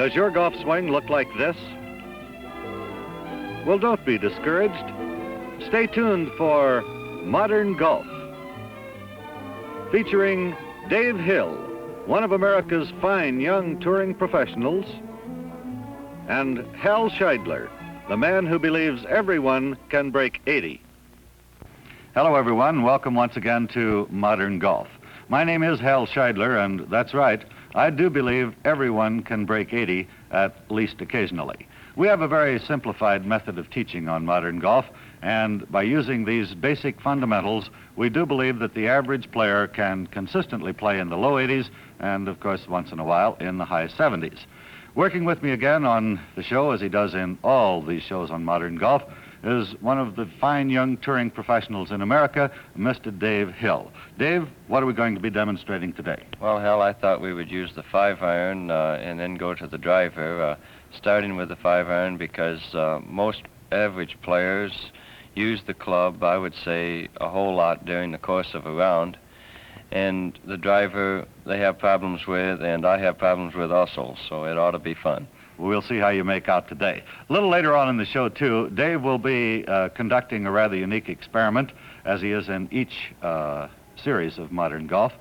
Does your golf swing look like this? Well, don't be discouraged. Stay tuned for Modern Golf, featuring Dave Hill, one of America's fine young touring professionals, and Hal Scheidler, the man who believes everyone can break 80. Hello, everyone. Welcome once again to Modern Golf. My name is Hal Scheidler, and that's right, I do believe everyone can break 80, at least occasionally. We have a very simplified method of teaching on Modern Golf, and by using these basic fundamentals, we do believe that the average player can consistently play in the low 80s and, of course, once in a while in the high 70s. Working with me again on the show, as he does in all these shows on Modern Golf, is one of the fine young touring professionals in America, Mr. Dave Hill. Dave, what are we going to be demonstrating today? Well, Hal, I thought we would use the 5-iron and then go to the driver, starting with the 5-iron because most average players use the club, I would say, a whole lot during the course of a round. And the driver, they have problems with, and I have problems with also, so it ought to be fun. We'll see how you make out today. A little later on in the show, too, Dave will be conducting a rather unique experiment, as he is in each series of Modern Golf.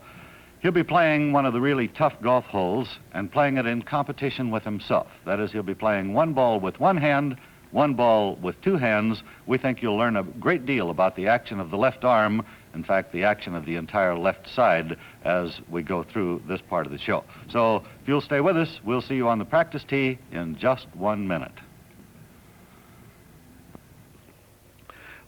He'll be playing one of the really tough golf holes and playing it in competition with himself. That is, he'll be playing one ball with one hand, one ball with two hands. We think you'll learn a great deal about the action of the left arm, in fact, the action of the entire left side as we go through this part of the show. So if you'll stay with us, we'll see you on the practice tee in just 1 minute.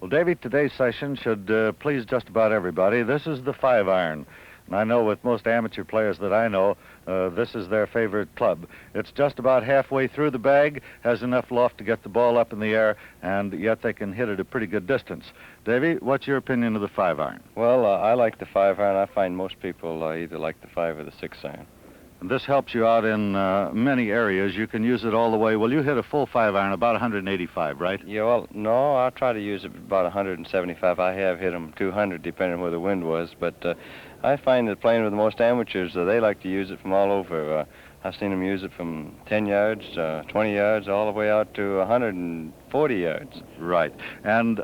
Well, Davey, today's session should please just about everybody. This is the 5-iron. And I know with most amateur players that I know, this is their favorite club. It's just about halfway through the bag, has enough loft to get the ball up in the air, and yet they can hit it a pretty good distance. Davey, what's your opinion of the 5-iron? Well, I like the 5-iron. I find most people either like the 5 or the 6-iron. And this helps you out in many areas. You can use it all the way. Well, you hit a full 5-iron about 185, right? Yeah, well, no, I try to use it about 175. I have hit them 200, depending on where the wind was, but I find that playing with most amateurs, they like to use it from all over. I've seen them use it from 10 yards, 20 yards, all the way out to 140 yards. Right. And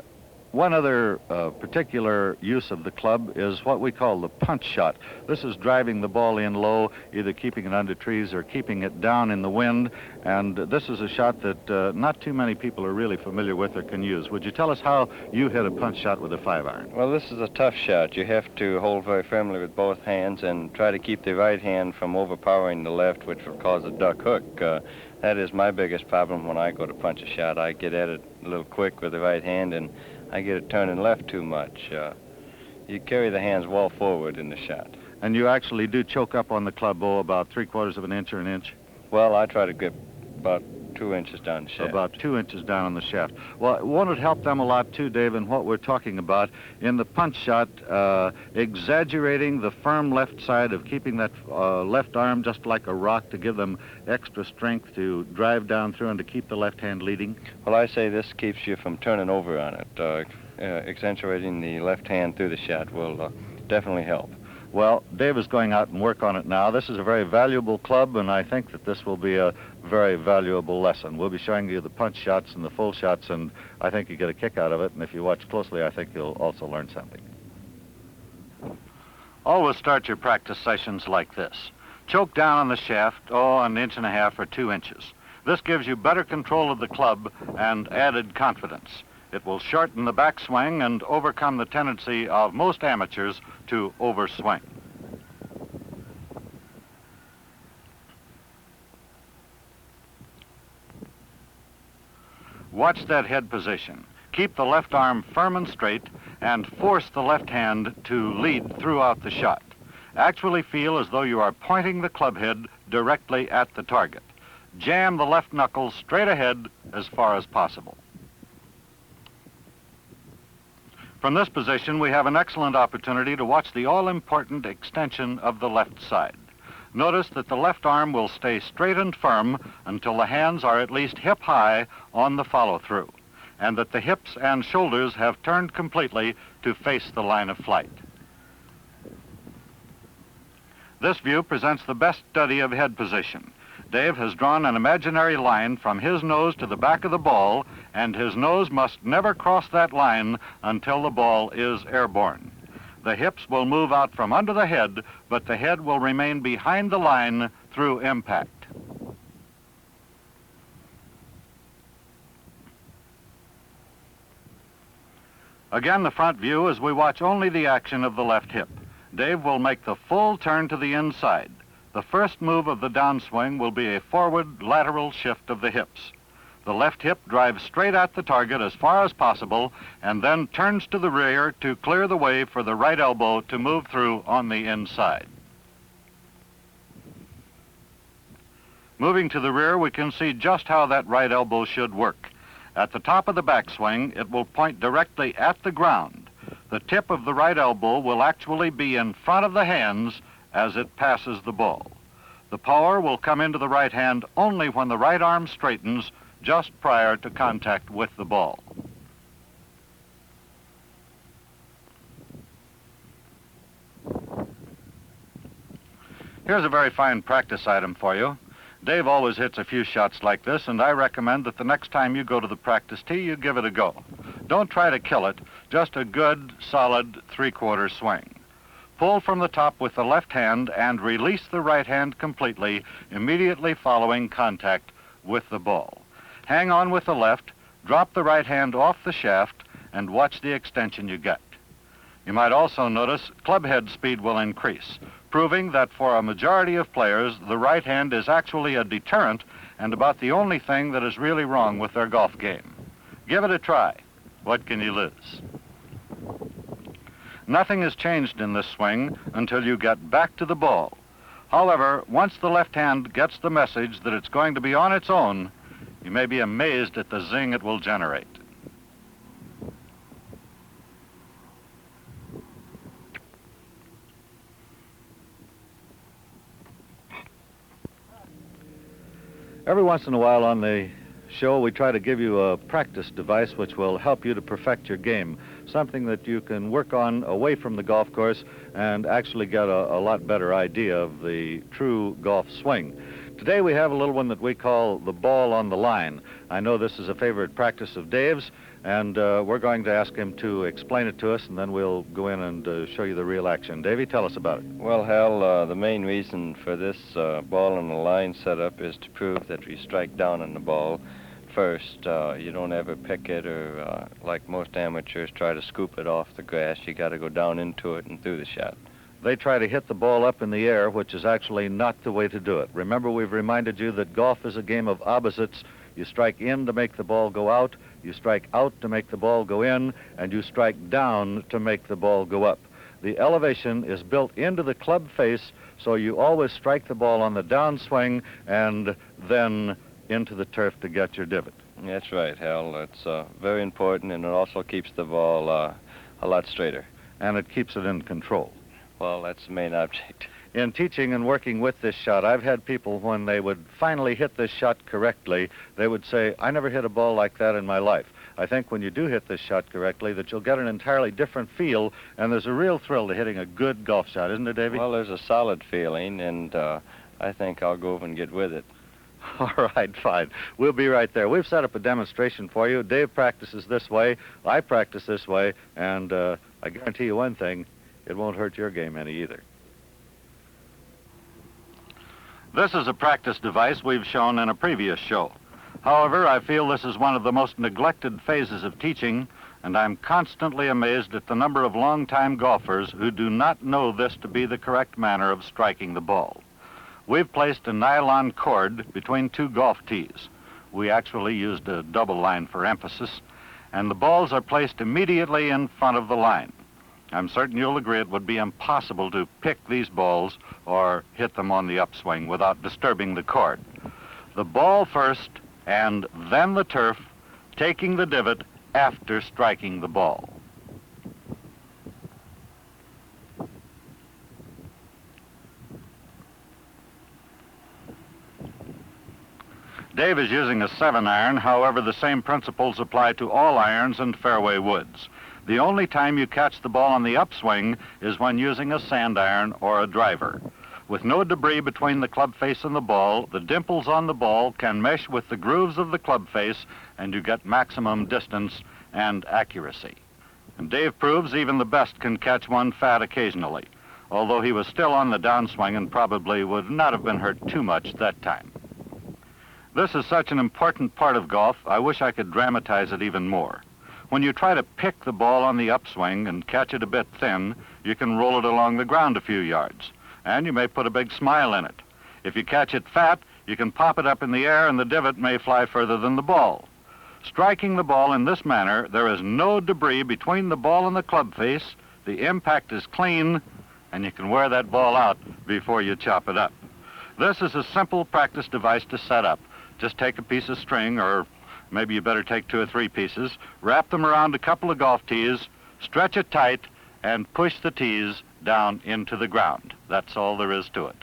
one other particular use of the club is what we call the punch shot. This is driving the ball in low, either keeping it under trees or keeping it down in the wind. And this is a shot that not too many people are really familiar with or can use. Would you tell us how you hit a punch shot with a 5-iron? Well, this is a tough shot. You have to hold very firmly with both hands and try to keep the right hand from overpowering the left, which will cause a duck hook. That is my biggest problem when I go to punch a shot. I get at it a little quick with the right hand, and I get it turning left too much. You carry the hands well forward in the shot. And you actually do choke up on the club bow about 3/4 of an inch or an inch? Well, I try to get about 2 inches down the shaft. About 2 inches down on the shaft. Well, won't it help them a lot, too, Dave, in what we're talking about? In the punch shot, exaggerating the firm left side of keeping that left arm just like a rock to give them extra strength to drive down through and to keep the left hand leading? Well, I say this keeps you from turning over on it. Accentuating the left hand through the shot will definitely help. Well, Dave is going out and work on it now. This is a very valuable club, and I think that this will be a very valuable lesson. We'll be showing you the punch shots and the full shots, and I think you get a kick out of it. And if you watch closely, I think you'll also learn something. Always start your practice sessions like this. Choke down on the shaft, 1.5 inches or 2 inches. This gives you better control of the club and added confidence. It will shorten the backswing and overcome the tendency of most amateurs to overswing. Watch that head position. Keep the left arm firm and straight and force the left hand to lead throughout the shot. Actually feel as though you are pointing the club head directly at the target. Jam the left knuckle straight ahead as far as possible. From this position, we have an excellent opportunity to watch the all-important extension of the left side. Notice that the left arm will stay straight and firm until the hands are at least hip-high on the follow-through, and that the hips and shoulders have turned completely to face the line of flight. This view presents the best study of head position. Dave has drawn an imaginary line from his nose to the back of the ball, and his nose must never cross that line until the ball is airborne. The hips will move out from under the head, but the head will remain behind the line through impact. Again, the front view as we watch only the action of the left hip. Dave will make the full turn to the inside. The first move of the downswing will be a forward lateral shift of the hips. The left hip drives straight at the target as far as possible and then turns to the rear to clear the way for the right elbow to move through on the inside. Moving to the rear, we can see just how that right elbow should work. At the top of the backswing, it will point directly at the ground. The tip of the right elbow will actually be in front of the hands as it passes the ball. The power will come into the right hand only when the right arm straightens just prior to contact with the ball. Here's a very fine practice item for you. Dave always hits a few shots like this, and I recommend that the next time you go to the practice tee, you give it a go. Don't try to kill it, just a good, solid three-quarter swing. Pull from the top with the left hand and release the right hand completely, immediately following contact with the ball. Hang on with the left, drop the right hand off the shaft, and watch the extension you get. You might also notice club head speed will increase, proving that for a majority of players, the right hand is actually a deterrent and about the only thing that is really wrong with their golf game. Give it a try. What can you lose? Nothing has changed in this swing until you get back to the ball. However, once the left hand gets the message that it's going to be on its own, you may be amazed at the zing it will generate. Every once in a while on the show, we try to give you a practice device which will help you to perfect your game, something that you can work on away from the golf course and actually get a lot better idea of the true golf swing. Today we have a little one that we call the ball on the line. I know this is a favorite practice of Dave's, and we're going to ask him to explain it to us, and then we'll go in and show you the real action. Davey, tell us about it. Well, Hal, the main reason for this ball on the line setup is to prove that we strike down on the ball first. You don't ever pick it or, like most amateurs, try to scoop it off the grass. You got to go down into it and through the shot. They try to hit the ball up in the air, which is actually not the way to do it. Remember, we've reminded you that golf is a game of opposites. You strike in to make the ball go out, you strike out to make the ball go in, and you strike down to make the ball go up. The elevation is built into the club face, so you always strike the ball on the downswing and then into the turf to get your divot. That's right, Hal. It's very important, and it also keeps the ball a lot straighter. And it keeps it in control. Well, that's the main object. In teaching and working with this shot, I've had people, when they would finally hit this shot correctly, they would say, I never hit a ball like that in my life. I think when you do hit this shot correctly, that you'll get an entirely different feel, and there's a real thrill to hitting a good golf shot, isn't there, Davey? Well, there's a solid feeling, and I think I'll go over and get with it. All right, fine. We'll be right there. We've set up a demonstration for you. Dave practices this way, I practice this way, and I guarantee you one thing, it won't hurt your game any either. This is a practice device we've shown in a previous show. However, I feel this is one of the most neglected phases of teaching, and I'm constantly amazed at the number of longtime golfers who do not know this to be the correct manner of striking the ball. We've placed a nylon cord between two golf tees. We actually used a double line for emphasis, and the balls are placed immediately in front of the line. I'm certain you'll agree it would be impossible to pick these balls or hit them on the upswing without disturbing the cord. The ball first, and then the turf, taking the divot after striking the ball. Dave is using a 7-iron, however, the same principles apply to all irons and fairway woods. The only time you catch the ball on the upswing is when using a sand iron or a driver. With no debris between the club face and the ball, the dimples on the ball can mesh with the grooves of the club face, and you get maximum distance and accuracy. And Dave proves even the best can catch one fat occasionally, although he was still on the downswing and probably would not have been hurt too much that time. This is such an important part of golf, I wish I could dramatize it even more. When you try to pick the ball on the upswing and catch it a bit thin, you can roll it along the ground a few yards, and you may put a big smile in it. If you catch it fat, you can pop it up in the air and the divot may fly further than the ball. Striking the ball in this manner, there is no debris between the ball and the club face, the impact is clean, and you can wear that ball out before you chop it up. This is a simple practice device to set up. Just take a piece of string, or maybe you better take 2 or 3 pieces, wrap them around a couple of golf tees, stretch it tight, and push the tees down into the ground. That's all there is to it.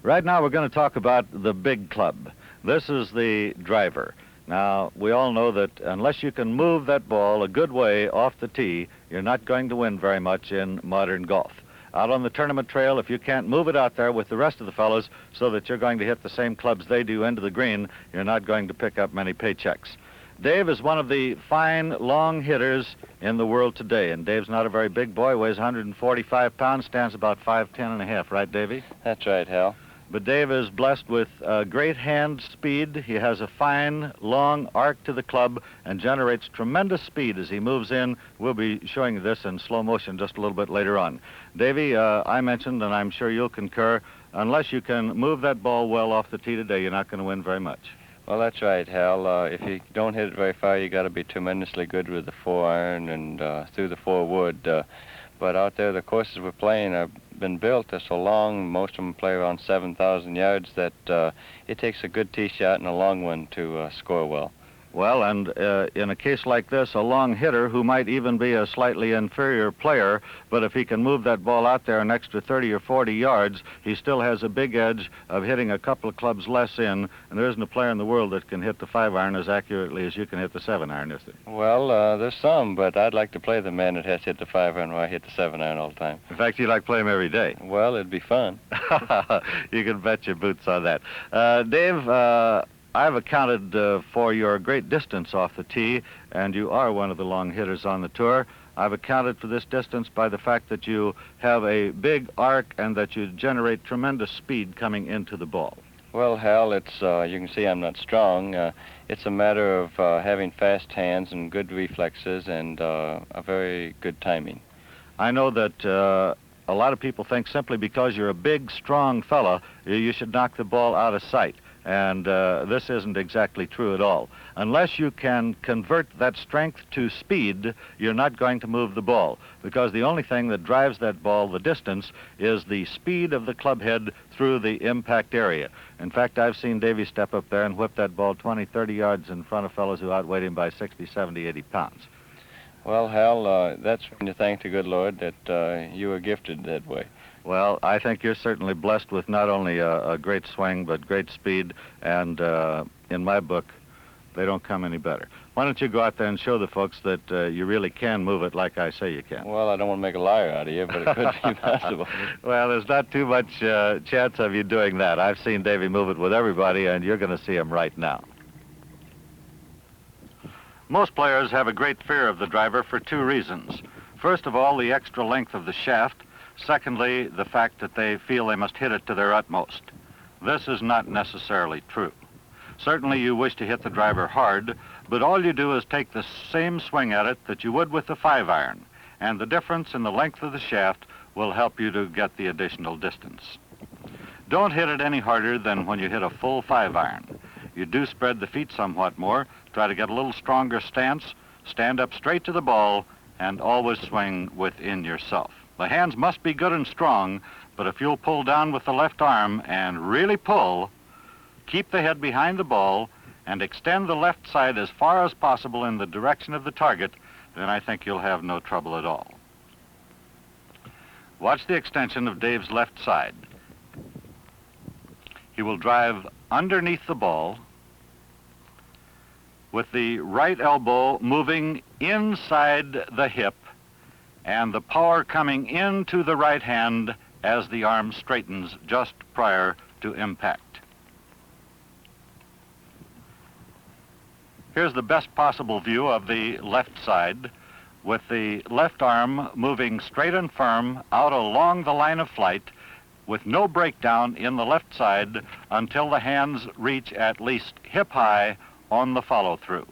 Right now we're going to talk about the big club. This is the driver. Now, we all know that unless you can move that ball a good way off the tee, you're not going to win very much in modern golf. Out on the tournament trail, if you can't move it out there with the rest of the fellows so that you're going to hit the same clubs they do into the green, you're not going to pick up many paychecks. Dave is one of the fine, long hitters in the world today, and Dave's not a very big boy, weighs 145 pounds, stands about 5'10 and a half, right, Davey? That's right, Hal. But Dave is blessed with great hand speed. He has a fine, long arc to the club and generates tremendous speed as he moves in. We'll be showing you this in slow motion just a little bit later on. Davey, I mentioned, and I'm sure you'll concur, unless you can move that ball well off the tee today, you're not going to win very much. Well, that's right, Hal. If you don't hit it very far, you got to be tremendously good with the 4-iron and through the 4-wood. But out there, the courses we're playing have been built. They're so long, most of them play around 7,000 yards, that it takes a good tee shot and a long one to score well. Well, and in a case like this, a long hitter who might even be a slightly inferior player, but if he can move that ball out there an extra 30 or 40 yards, he still has a big edge of hitting a couple of clubs less in, and there isn't a player in the world that can hit the 5-iron as accurately as you can hit the 7-iron, is there? Well, there's some, but I'd like to play the man that has hit the 5-iron while I hit the 7-iron all the time. In fact, you'd like to play him every day. Well, it'd be fun. You can bet your boots on that. Dave, I've accounted for your great distance off the tee, and you are one of the long hitters on the tour. I've accounted for this distance by the fact that you have a big arc and that you generate tremendous speed coming into the ball. Well, Hal, it's you can see I'm not strong. It's a matter of having fast hands and good reflexes and a very good timing. I know that a lot of people think simply because you're a big, strong fella, you should knock the ball out of sight. And this isn't exactly true at all. Unless you can convert that strength to speed, you're not going to move the ball, because the only thing that drives that ball the distance is the speed of the club head through the impact area. In fact, I've seen Davey step up there and whip that ball 20, 30 yards in front of fellows who outweighed him by 60, 70, 80 pounds. Well, Hal, that's when you thank the good Lord that you were gifted that way. Well, I think you're certainly blessed with not only a great swing, but great speed, and in my book, they don't come any better. Why don't you go out there and show the folks that you really can move it like I say you can? Well, I don't want to make a liar out of you, but it could be possible. Well, there's not too much chance of you doing that. I've seen Davey move it with everybody, and you're going to see him right now. Most players have a great fear of the driver for 2 reasons. First of all, the extra length of the shaft. Secondly, the fact that they feel they must hit it to their utmost. This is not necessarily true. Certainly you wish to hit the driver hard, but all you do is take the same swing at it that you would with the 5-iron, and the difference in the length of the shaft will help you to get the additional distance. Don't hit it any harder than when you hit a full 5-iron. You do spread the feet somewhat more, try to get a little stronger stance, stand up straight to the ball, and always swing within yourself. The hands must be good and strong, but if you'll pull down with the left arm and really pull, keep the head behind the ball, and extend the left side as far as possible in the direction of the target, then I think you'll have no trouble at all. Watch the extension of Dave's left side. He will drive underneath the ball with the right elbow moving inside the hip and the power coming into the right hand as the arm straightens just prior to impact. Here's the best possible view of the left side, with the left arm moving straight and firm out along the line of flight, with no breakdown in the left side until the hands reach at least hip high on the follow-through.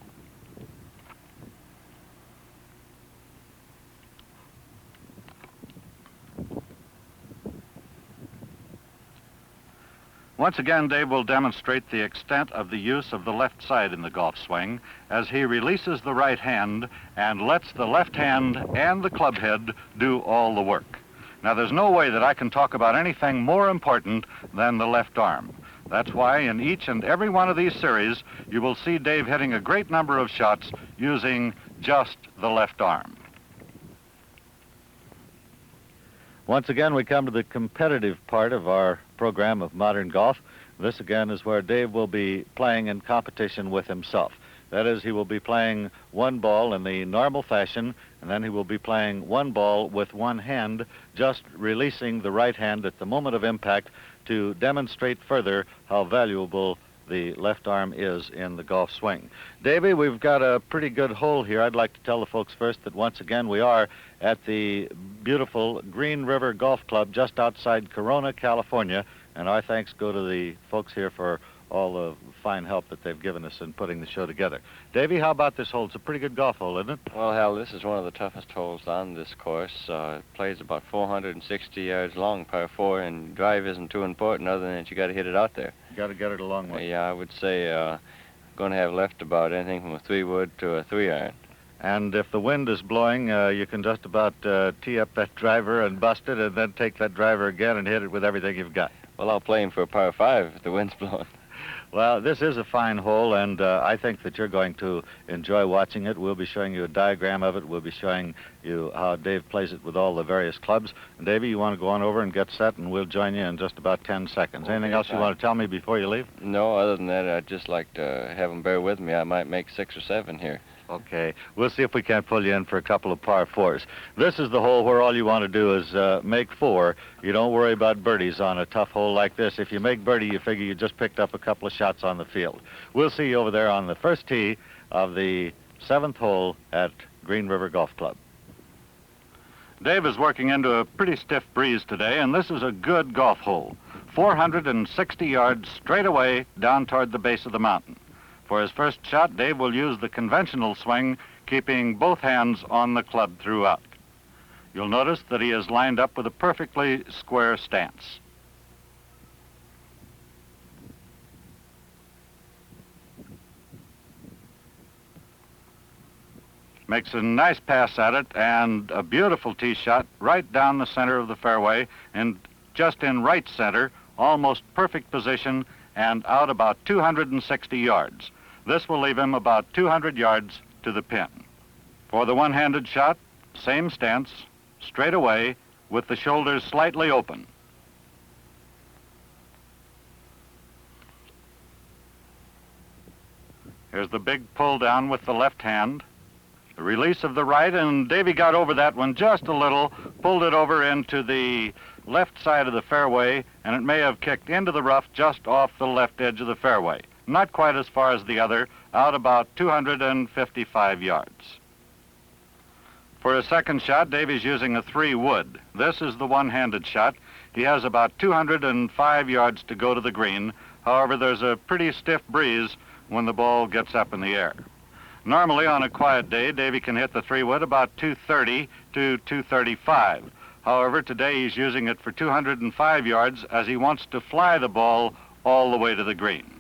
Once again, Dave will demonstrate the extent of the use of the left side in the golf swing as he releases the right hand and lets the left hand and the club head do all the work. Now, there's no way that I can talk about anything more important than the left arm. That's why in each and every one of these series, you will see Dave hitting a great number of shots using just the left arm. Once again, we come to the competitive part of our program of Modern Golf. This again is where Dave will be playing in competition with himself. That is, he will be playing one ball in the normal fashion, and then he will be playing one ball with one hand, just releasing the right hand at the moment of impact to demonstrate further how valuable the left arm is in the golf swing. Davey, we've got a pretty good hole here. I'd like to tell the folks first that once again we are at the beautiful Green River Golf Club just outside Corona, California, and our thanks go to the folks here for all the fine help that they've given us in putting the show together. Davey, how about this hole? It's a pretty good golf hole, isn't it? Well, Hal, this is one of the toughest holes on this course. It plays about 460 yards long, par 4, and drive isn't too important other than that you got to hit it out there. You got to get it a long way. Yeah, I would say going to have left about anything from a 3-wood to a 3-iron. And if the wind is blowing, you can just about tee up that driver and bust it, and then take that driver again and hit it with everything you've got. Well, I'll play him for a par 5 if the wind's blowing. Well, this is a fine hole, and I think that you're going to enjoy watching it. We'll be showing you a diagram of it. We'll be showing you how Dave plays it with all the various clubs. And, Davey, you want to go on over and get set, and we'll join you in just about 10 seconds. Okay, anything else you want to tell me before you leave? No, other than that, I'd just like to have them bear with me. I might make 6 or 7 here. Okay. We'll see if we can't pull you in for a couple of par 4s. This is the hole where all you want to do is make 4. You don't worry about birdies on a tough hole like this. If you make birdie, you figure you just picked up a couple of shots on the field. We'll see you over there on the first tee of the 7th hole at Green River Golf Club. Dave is working into a pretty stiff breeze today, and this is a good golf hole. 460 yards straight away down toward the base of the mountain. For his first shot, Dave will use the conventional swing, keeping both hands on the club throughout. You'll notice that he is lined up with a perfectly square stance. Makes a nice pass at it and a beautiful tee shot right down the center of the fairway and just in right center, almost perfect position and out about 260 yards. This will leave him about 200 yards to the pin. For the one-handed shot, same stance, straight away with the shoulders slightly open. Here's the big pull down with the left hand. The release of the right, and Davey got over that one just a little, pulled it over into the left side of the fairway, and it may have kicked into the rough just off the left edge of the fairway. Not quite as far as the other, out about 255 yards. For his second shot, Davey's using a 3-wood. This is the one-handed shot. He has about 205 yards to go to the green. However, there's a pretty stiff breeze when the ball gets up in the air. Normally, on a quiet day, Davey can hit the 3-wood about 230 to 235. However, today he's using it for 205 yards as he wants to fly the ball all the way to the green.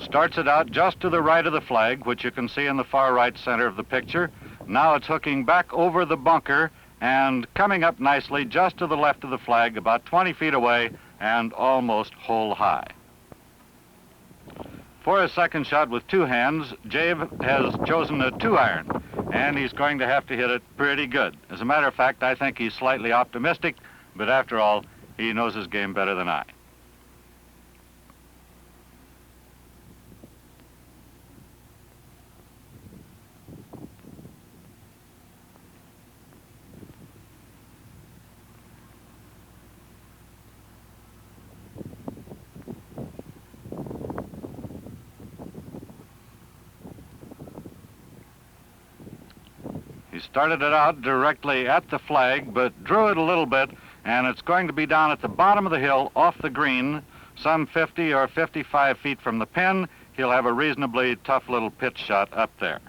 Starts it out just to the right of the flag, which you can see in the far right center of the picture. Now it's hooking back over the bunker and coming up nicely just to the left of the flag, about 20 feet away and almost hole high. For his second shot with 2 hands, Dave has chosen a 2-iron, and he's going to have to hit it pretty good. As a matter of fact, I think he's slightly optimistic, but after all, he knows his game better than I. started it out directly at the flag, but drew it a little bit, and it's going to be down at the bottom of the hill off the green, some 50 or 55 feet from the pin. He'll have a reasonably tough little pitch shot up there.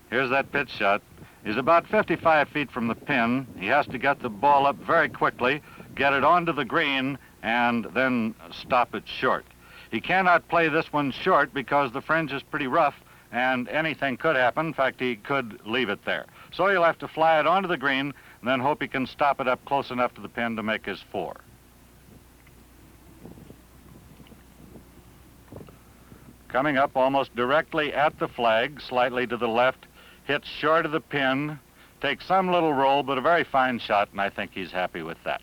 Here's that pitch shot. He's about 55 feet from the pin. He has to get the ball up very quickly, get it onto the green, and then stop it short. He cannot play this one short because the fringe is pretty rough and anything could happen. In fact, he could leave it there. So he'll have to fly it onto the green and then hope he can stop it up close enough to the pin to make his 4. Coming up almost directly at the flag, slightly to the left, hits short of the pin, takes some little roll, but a very fine shot, and I think he's happy with that.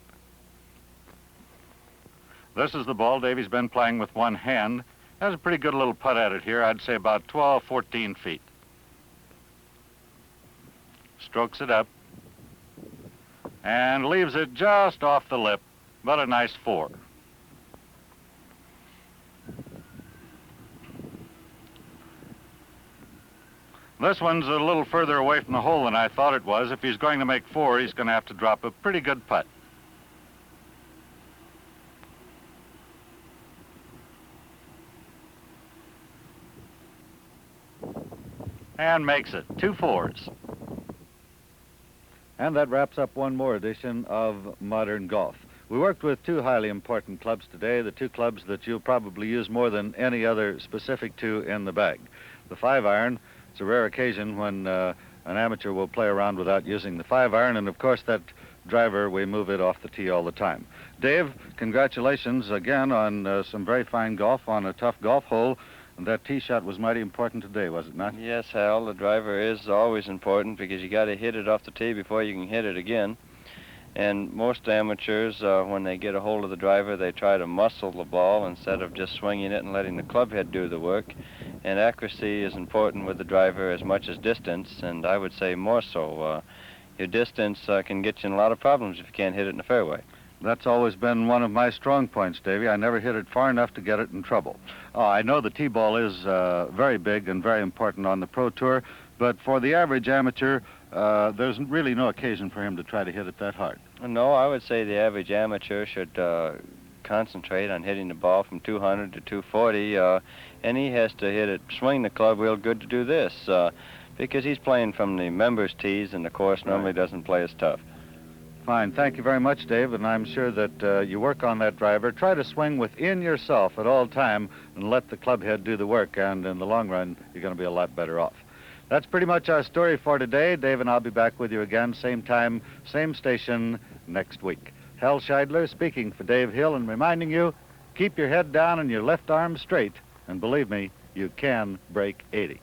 This is the ball Davy's been playing with one hand. Has a pretty good little putt at it here. I'd say about 12, 14 feet. Strokes it up and leaves it just off the lip, but a nice 4. This one's a little further away from the hole than I thought it was. If he's going to make 4, he's going to have to drop a pretty good putt. And makes it 2 4s. And that wraps up one more edition of Modern Golf. We worked with 2 highly important clubs today, the 2 clubs that you'll probably use more than any other specific 2 in the bag. The 5-iron, it's a rare occasion when an amateur will play around without using the 5-iron, and of course that driver, we move it off the tee all the time. Dave, congratulations again on some very fine golf on a tough golf hole. And that tee shot was mighty important today, was it not? Yes, Hal, the driver is always important because you got to hit it off the tee before you can hit it again. And most amateurs, when they get a hold of the driver, they try to muscle the ball instead of just swinging it and letting the club head do the work. And accuracy is important with the driver as much as distance, and I would say more so. Your distance can get you in a lot of problems if you can't hit it in the fairway. That's always been one of my strong points, Davy. I never hit it far enough to get it in trouble. Oh, I know the tee ball is very big and very important on the Pro Tour, but for the average amateur, there's really no occasion for him to try to hit it that hard. No, I would say the average amateur should concentrate on hitting the ball from 200 to 240, and he has to hit it, swing the club real good to do this, because he's playing from the members' tees, and the course normally doesn't play as tough. Fine. Thank you very much, Dave, and I'm sure that you work on that driver. Try to swing within yourself at all time and let the club head do the work, and in the long run, you're going to be a lot better off. That's pretty much our story for today. Dave and I'll be back with you again, same time, same station, next week. Hal Scheidler speaking for Dave Hill and reminding you, keep your head down and your left arm straight, and believe me, you can break 80.